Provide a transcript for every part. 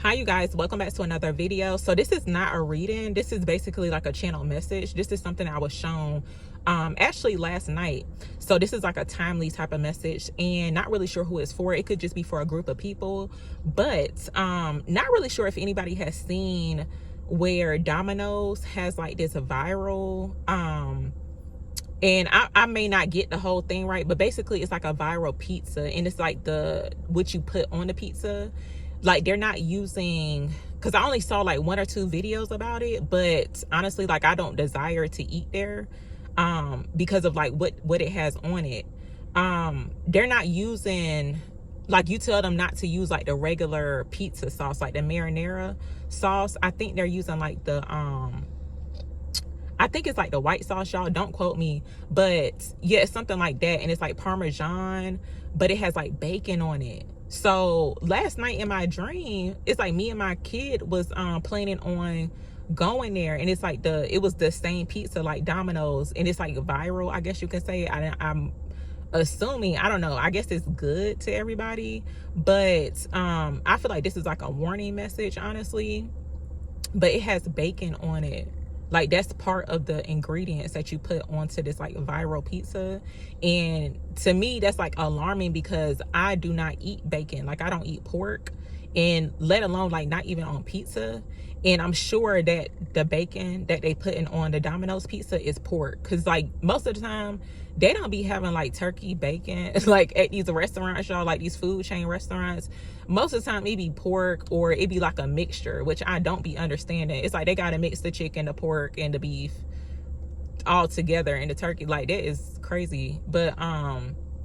Hi you guys, welcome back to another video. So this is not a reading, this is basically like a channel message. This is something I was shown actually last night. So this is like a timely type of message and not really sure who it's for. It could just be for a group of people, but not really sure if anybody has seen where Dominoes has like this viral and I may not get the whole thing right, but basically it's like a viral pizza, and it's like what you put on the pizza. Like they're not using, because I only saw like 1 or 2 videos about it, but honestly, like I don't desire to eat there because of like what it has on it. They're not using, like, you tell them not to use like the regular pizza sauce, like the marinara sauce. I think they're using like I think it's like the white sauce, y'all don't quote me, but yeah, it's something like that. And it's like Parmesan, but it has like bacon on it. So last night in my dream, it's like me and my kid was planning on going there, and it's like it was the same pizza like Domino's, and it's like viral, I guess you can say. I'm assuming, I don't know, I guess it's good to everybody, but I feel like this is like a warning message, honestly. But it has bacon on it. Like that's part of the ingredients that you put onto this like viral pizza. And to me, that's like alarming because I do not eat bacon. Like I don't eat pork, and let alone like not even on pizza. And I'm sure that the bacon that they putting on the Domino's pizza is pork, because like most of the time they don't be having like turkey bacon like at these restaurants, y'all, like these food chain restaurants. Most of the time it be pork, or it be like a mixture, which I don't be understanding. It's like they gotta mix the chicken, the pork, and the beef all together, and the turkey. Like that is crazy. But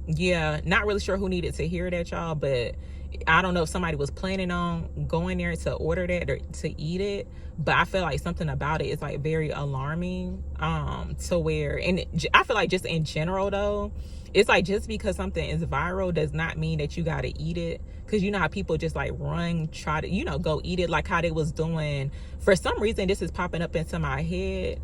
yeah, not really sure who needed to hear that, y'all, but I don't know if somebody was planning on going there to order that or to eat it, but I feel like something about it is like very alarming to where, and I feel like just in general though, it's like just because something is viral does not mean that you got to eat it, because you know how people just like try to, you know, go eat it, like how they was doing. For some reason this is popping up into my head,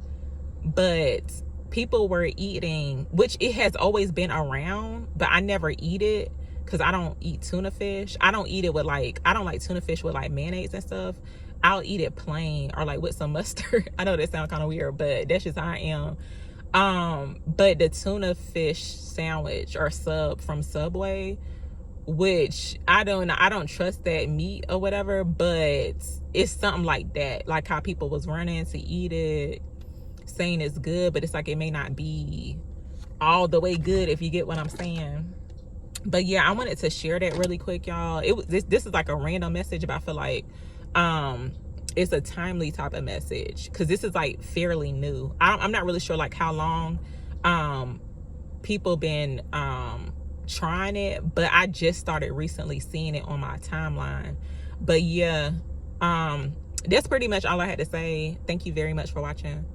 but people were eating, which it has always been around, but I never eat it because I don't eat tuna fish. I don't eat it with like, I don't like tuna fish with like mayonnaise and stuff. I'll eat it plain or like with some mustard. I know that sounds kind of weird, but that's just how I am. But the tuna fish sandwich or sub from Subway, which I don't trust that meat or whatever, but it's something like that, like how people was running to eat it saying it's good, but it's like it may not be all the way good, if you get what I'm saying. But yeah, I wanted to share that really quick, y'all. This is like a random message, but I feel like it's a timely type of message because this is like fairly new. I'm not really sure like how long people been trying it, but I just started recently seeing it on my timeline. But yeah, that's pretty much all I had to say. Thank you very much for watching.